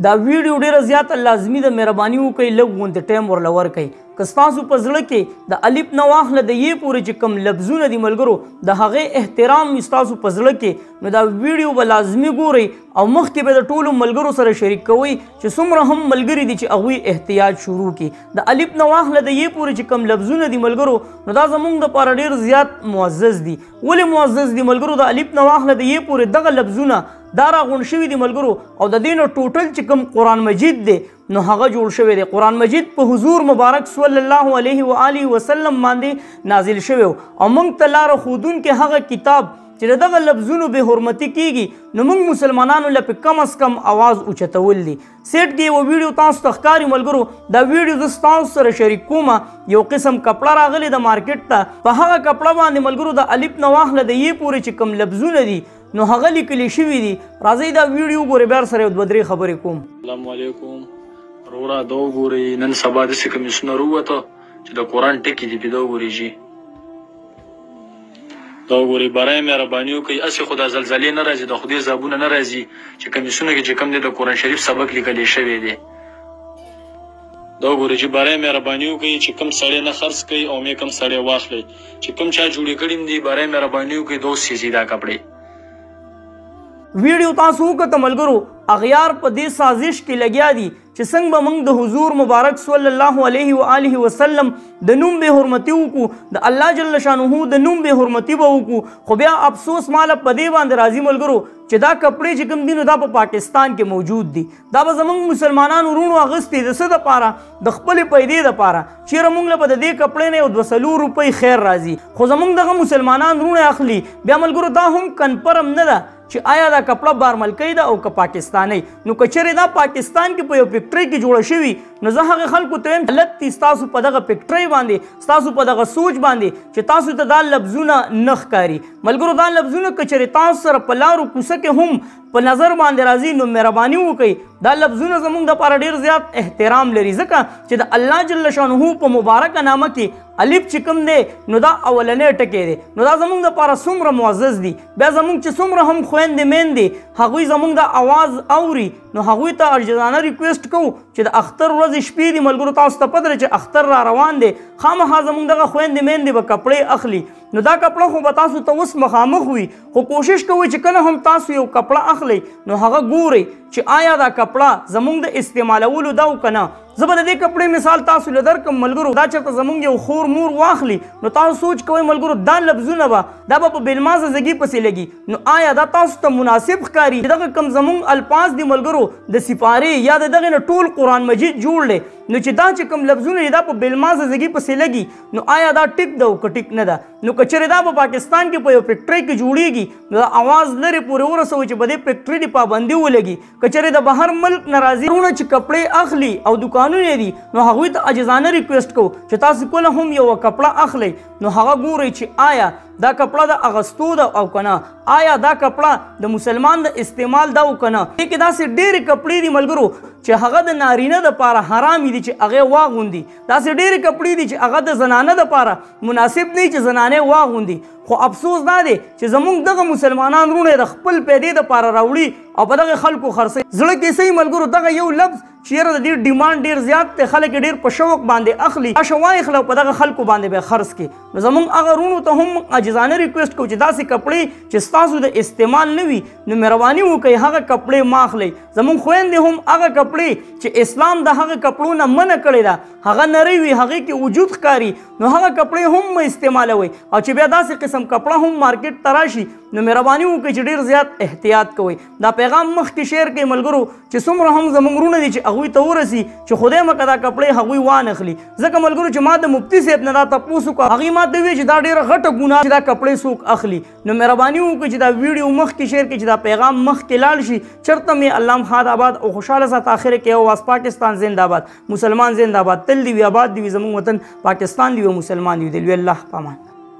دا ویډیو ډیره زیاته لازمي ده، مهرباني وکړئ لږ غوندې ټایم ورله ورکئ. که ستاسو په زړه کې د الف نه واخله د یې پورې چې کوم لفظونه دي ملګرو د هغې احترام ستاسو په زړه کې، نو دا ویډیو به لازمي ګورئ او مخکې به د ټولو ملګرو سره شریک کوئ چې څومره هم ملګري دي چې هغوی احتیاط شروع کړي. د الف نه واخله د یې پورې چې کوم لفظونه دي ملګرو نو دا زموږ دپاره ډېر زیات معزز دي. ولې معزز دي ملګرو؟ د الف نه واخله د یې پورې دغه لفظونه دا راغونډ شوي دي ملګرو، او د دې نه ټوټل چې کوم قرآن مجید دی نو هغه جوړ شوی دی. قرآن مجید په حضور مبارک صلی الله علیه و آله وسلم باندې نازل شوی او موږ ته لاره ښودونکی هغه کتاب چې د دغه لفظونو بې حرمتي کیږي نو موږ مسلمانانو له په کم از کم آواز اوچتول دي. سیټ کې یوه ویډیو تاسو ته ښکاري ملګرو، دا ویډیو زه ستاسو سره شریک کومه. یو قسم کپړه راغلی د مارکیټ ته، په هغه کپړه باندې ملګرو د الف نه واخله د یې پورې چې کوم لفظونه دي نو هغه لیکلی شوي دي. راځئ دا ویډیو ګورئ، بیا سره یو دوه درې خبرې کوم. السلام علیکم وروره، دا وګورئ نن سبا داسې کمیسونه راووته چې د قرآن ټکي دي پې دا وګورئ جي، دا وګورئ. برای مهرباني وکړئ، هسې خو دا زلزلې نه راځي، د خدای ځوابونه نه راځي چې کمیسونه کې چې کوم دی د قرآن شریف سبق لیکلی شوی دی. دا وګورئ چې برای مهرباني وکړئ چې کوم سړی نه خرڅ کوي او مې کوم سړی واخلئ چې کوم چا جوړې کړي دي، برای مهرباني وکړئ دا وسیزي دا کپړې. ویډیو تاسو وکړه ملګرو، اغیار په دې سازش کې لګیا دي چې څنګه به موږ د حضور مبارک صلی الله علیه و آله وسلم د نوم بې حرمتي وکړو، د الله جل شانه د نوم بې حرمتي به وکړو. خو بیا افسوس ماله په دې باندې راځي ملګرو چې دا کپړې چې کوم دي نو دا په پاکستان کې موجود دي. دا به زموږ مسلمانانو وروڼو اخیستې د څه دپاره؟ د خپلې پیدې دپاره. چېرې موږ له به د دې کپړې نه یو 200 روپۍ خیر راځي، خو زموږ دغه مسلمانان وروڼه اخلي. بیا ملګرو دا هم کنفرم نه ده چې آیا دا کپړه بارملکۍ ده او که پاکستانۍ. نو که چېرې دا پاکستان کې په یو فیکټرۍ کې جوړه شوي نو زه هغې خلکو ته وایم غلط دي ستاسو په دغه فیکټرۍ باندې، ستاسو په دغه سوچ باندې چې تاسو ته دا لفظونه نه ښکاري. ملګرو دا لفظونه که چېرې تاسو سره په لارو کوڅه کې هم په نظر باندې راځي نو مهرباني وکړئ دا لفظونه زموږ دپاره ډېر زیات احترام لري، ځکه چې د الله جل شانه په مبارکه نامه کې الف چې کوم دی نو دا اولنی ټکی دی، نو دا زموږ دپاره څومره معزز دي. بیا زموږ چې څومره هم خویندې میندې هغوی زموږ د اواز اوري نو هغوی ته عاجزانه ریکویسټ کوو چې د اختر ورځې شپې دي ملګرو، تاسو ته پته ده چې اختر را روان دی، خامخا زموږ دغه خویندې میندې به کپړې اخلي. نو دا کپړه خو به تاسو ته اوس مخامخ وي، خو کوشش کوئ چې کله هم تاسو یو کپړه اخلئ نو هغه ګورئ چې آیا دا کپړه زموږ د استعمالولو ده او که نه. زه به د دې کپړې مثال تاسو له درکړم ملګرو، دا چېرته زموږ یو خور مور واخلي نو تاسو سوچ کوئ ملګرو دا لفظونه به دا به په بېلمازه زګي پسې لګي، نو آیا دا تاسو ته مناسب ښکاري؟ دغه کوم زموږ الفاظ دي ملګرو د سپارې یا د دغې نه ټول قرآن مجید جوړ دی، نو چې دا چې کوم لفظونه دي دا په بېلمازه زګي پسې لګي نو آیا دا ټیک ده او که ټیک نه ده؟ نو که چېرې دا په پاکستان کې په یو فیکټرۍ کې جوړیږي نو دا اواز لرې پورې ورسوئ چې په دې فیکټرۍ د پابندي ولګي. که چېرې د بهر ملک نه راځي وروڼه چې کپړې اخلي او دوکانونه دي نو هغوی ته عاجزانه ریکویسټ کوو چې تاسو کله هم یوه کپړه اخلئ نو هغه ګورئ چې آیا دا کپړه د اغستو ده او که نه، آیا دا کپړه د مسلمان د استعمال ده او که نه. دې کې داسې ډېرې کپړې دي ملګرو چې هغه د نارینه دپاره حرامې دي چې هغې واغوندي، داسې ډېرې کپړې دي چې هغه د زنانه دپاره مناسب نه چې زنانې واغوندي. خو افسوس دا دی چې زموږ دغه مسلمانان وروڼه د خپل پیدې دپاره راوړي او په دغه خلکو خرڅوي. زړه کې صحیح ملګرو دغه یو لفظ چې یاره د دې ډیمانډ ډېر زیات دی، خلک یې ډېر په شوق باندې اخلي، راشه واخله او په دغه خلکو باندې به یې خرڅ کړي. نو زموږ هغه وروڼو ته هم عاجزانه ریکویسټ کوو چې داسې کپړې چې ستاسو د استعمال نه وي نو مهرباني وکړئ هغه کپړې مه اخلئ. زموږ خویندې هم هغه کپړې چې اسلام د هغه کپړو نه منع کړې ده هغه نری وي، هغې کې وجود ښکاري نو هغه کپړې هم مه استعمالوئ. او چې بیا داسې قسم کپړه هم مارکیټ ته راشي نو مهرباني وکړئ چې ډېر زیات احتیاط کوئ. دا پیغام مخکې شیر کړئ ملګرو چې څومره هم زموږ وروڼه دي چې هغوی ته ورسي چې خدای مکه دا کپړې هغوی وانخلي. ځکه ملګرو چې ما د مفتي صاحب نه دا تپوس وکړه، هغوی ما ته وویل چې دا ډېره غټه ګناه چې دا کپړې څوک اخلي. نو مهرباني وکړئ چې دا ویډیو مخکې شیر کړئ چې دا پیغام مخکې لاړ شي. چېرته مې الله مخاد آباد او خوشحاله سات آخر کې اواز پاکستان زنده باد، مسلمان زنده باد، تل دې وي آباد دې وي زموږ وطن پاکستان دې وي، مسلمان دې وي. الله پامان.